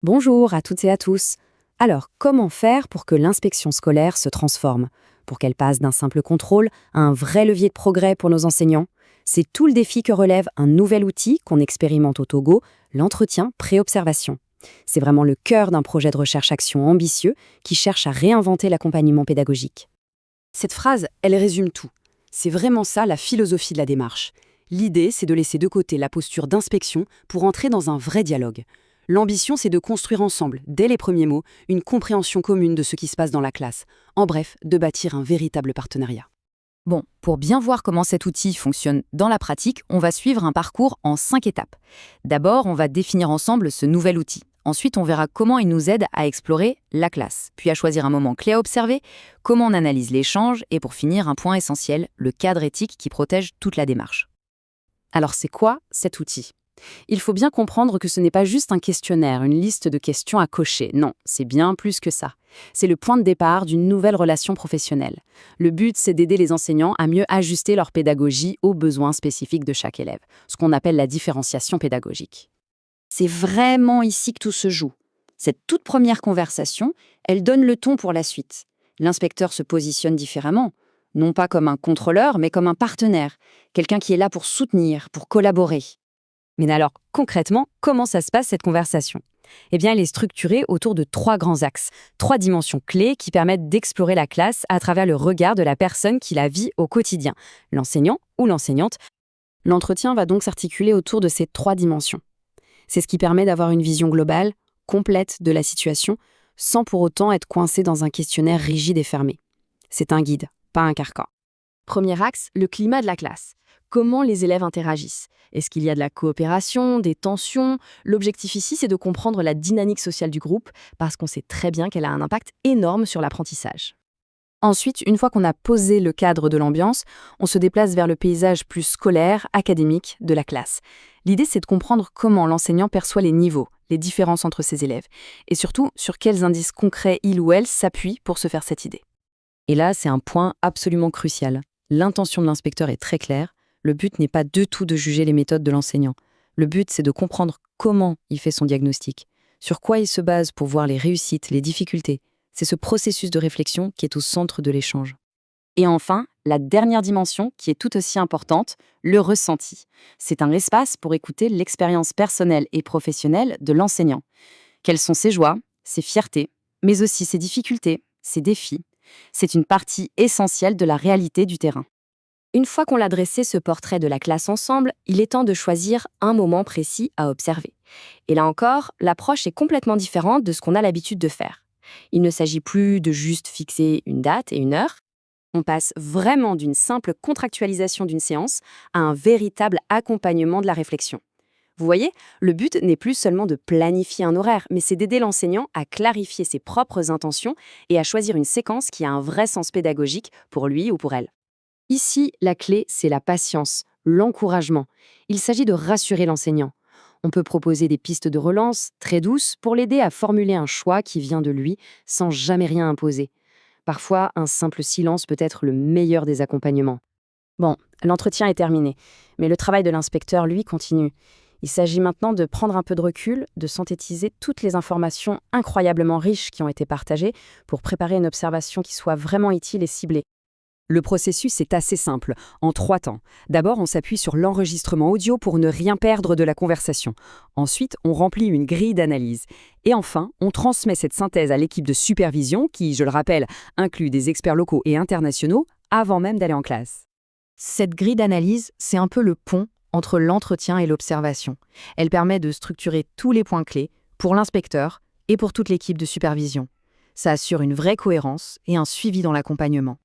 Bonjour à toutes et à tous. Alors, comment faire pour que l'inspection scolaire se transforme? Pour qu'elle passe d'un simple contrôle à un vrai levier de progrès pour nos enseignants? C'est tout le défi que relève un nouvel outil qu'on expérimente au Togo, l'entretien pré-observation. C'est vraiment le cœur d'un projet de recherche-action ambitieux qui cherche à réinventer l'accompagnement pédagogique. Cette phrase, elle résume tout. C'est vraiment ça la philosophie de la démarche. L'idée, c'est de laisser de côté la posture d'inspection pour entrer dans un vrai dialogue. L'ambition, c'est de construire ensemble, dès les premiers mots, une compréhension commune de ce qui se passe dans la classe. En bref, de bâtir un véritable partenariat. Bon, pour bien voir comment cet outil fonctionne dans la pratique, on va suivre un parcours en 5 étapes. D'abord, on va définir ensemble ce nouvel outil. Ensuite, on verra comment il nous aide à explorer la classe, puis à choisir un moment clé à observer, comment on analyse l'échange, et pour finir, un point essentiel, le cadre éthique qui protège toute la démarche. Alors c'est quoi cet outil? Il faut bien comprendre que ce n'est pas juste un questionnaire, une liste de questions à cocher. Non, c'est bien plus que ça. C'est le point de départ d'une nouvelle relation professionnelle. Le but, c'est d'aider les enseignants à mieux ajuster leur pédagogie aux besoins spécifiques de chaque élève, ce qu'on appelle la différenciation pédagogique. C'est vraiment ici que tout se joue. Cette toute première conversation, elle donne le ton pour la suite. L'inspecteur se positionne différemment, non pas comme un contrôleur, mais comme un partenaire, quelqu'un qui est là pour soutenir, pour collaborer. Mais alors, concrètement, comment ça se passe cette conversation? Eh bien, elle est structurée autour de 3 grands axes, 3 dimensions clés qui permettent d'explorer la classe à travers le regard de la personne qui la vit au quotidien, l'enseignant ou l'enseignante. L'entretien va donc s'articuler autour de ces 3 dimensions. C'est ce qui permet d'avoir une vision globale, complète de la situation, sans pour autant être coincé dans un questionnaire rigide et fermé. C'est un guide, pas un carcan. Premier axe, le climat de la classe. Comment les élèves interagissent? Est-ce qu'il y a de la coopération, des tensions? L'objectif ici, c'est de comprendre la dynamique sociale du groupe, parce qu'on sait très bien qu'elle a un impact énorme sur l'apprentissage. Ensuite, une fois qu'on a posé le cadre de l'ambiance, on se déplace vers le paysage plus scolaire, académique de la classe. L'idée, c'est de comprendre comment l'enseignant perçoit les niveaux, les différences entre ses élèves, et surtout sur quels indices concrets il ou elle s'appuie pour se faire cette idée. Et là, c'est un point absolument crucial. L'intention de l'inspecteur est très claire. Le but n'est pas du tout de juger les méthodes de l'enseignant. Le but, c'est de comprendre comment il fait son diagnostic, sur quoi il se base pour voir les réussites, les difficultés. C'est ce processus de réflexion qui est au centre de l'échange. Et enfin, la dernière dimension, qui est tout aussi importante, le ressenti. C'est un espace pour écouter l'expérience personnelle et professionnelle de l'enseignant. Quelles sont ses joies, ses fiertés, mais aussi ses difficultés, ses défis. C'est une partie essentielle de la réalité du terrain. Une fois qu'on a dressé ce portrait de la classe ensemble, il est temps de choisir un moment précis à observer. Et là encore, l'approche est complètement différente de ce qu'on a l'habitude de faire. Il ne s'agit plus de juste fixer une date et une heure. On passe vraiment d'une simple contractualisation d'une séance à un véritable accompagnement de la réflexion. Vous voyez, le but n'est plus seulement de planifier un horaire, mais c'est d'aider l'enseignant à clarifier ses propres intentions et à choisir une séquence qui a un vrai sens pédagogique pour lui ou pour elle. Ici, la clé, c'est la patience, l'encouragement. Il s'agit de rassurer l'enseignant. On peut proposer des pistes de relance très douces pour l'aider à formuler un choix qui vient de lui sans jamais rien imposer. Parfois, un simple silence peut être le meilleur des accompagnements. Bon, l'entretien est terminé, mais le travail de l'inspecteur, lui, continue. Il s'agit maintenant de prendre un peu de recul, de synthétiser toutes les informations incroyablement riches qui ont été partagées pour préparer une observation qui soit vraiment utile et ciblée. Le processus est assez simple, en 3 temps. D'abord, on s'appuie sur l'enregistrement audio pour ne rien perdre de la conversation. Ensuite, on remplit une grille d'analyse. Et enfin, on transmet cette synthèse à l'équipe de supervision qui, je le rappelle, inclut des experts locaux et internationaux avant même d'aller en classe. Cette grille d'analyse, c'est un peu le pont entre l'entretien et l'observation. Elle permet de structurer tous les points clés pour l'inspecteur et pour toute l'équipe de supervision. Ça assure une vraie cohérence et un suivi dans l'accompagnement.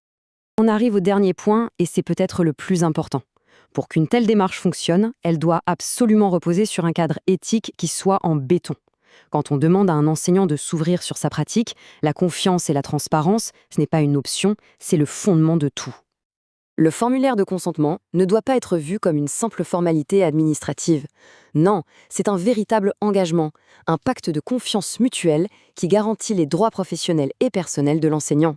On arrive au dernier point, et c'est peut-être le plus important. Pour qu'une telle démarche fonctionne, elle doit absolument reposer sur un cadre éthique qui soit en béton. Quand on demande à un enseignant de s'ouvrir sur sa pratique, la confiance et la transparence, ce n'est pas une option, c'est le fondement de tout. Le formulaire de consentement ne doit pas être vu comme une simple formalité administrative. Non, c'est un véritable engagement, un pacte de confiance mutuelle qui garantit les droits professionnels et personnels de l'enseignant.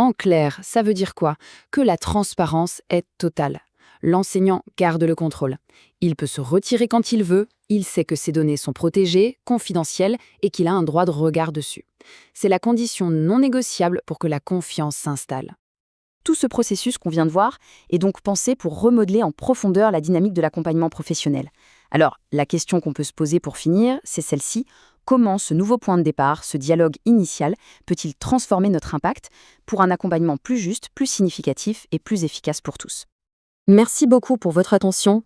En clair, ça veut dire quoi? Que la transparence est totale. L'enseignant garde le contrôle. Il peut se retirer quand il veut, il sait que ses données sont protégées, confidentielles et qu'il a un droit de regard dessus. C'est la condition non négociable pour que la confiance s'installe. Tout ce processus qu'on vient de voir est donc pensé pour remodeler en profondeur la dynamique de l'accompagnement professionnel. Alors, la question qu'on peut se poser pour finir, c'est celle-ci. Comment ce nouveau point de départ, ce dialogue initial, peut-il transformer notre impact pour un accompagnement plus juste, plus significatif et plus efficace pour tous ? Merci beaucoup pour votre attention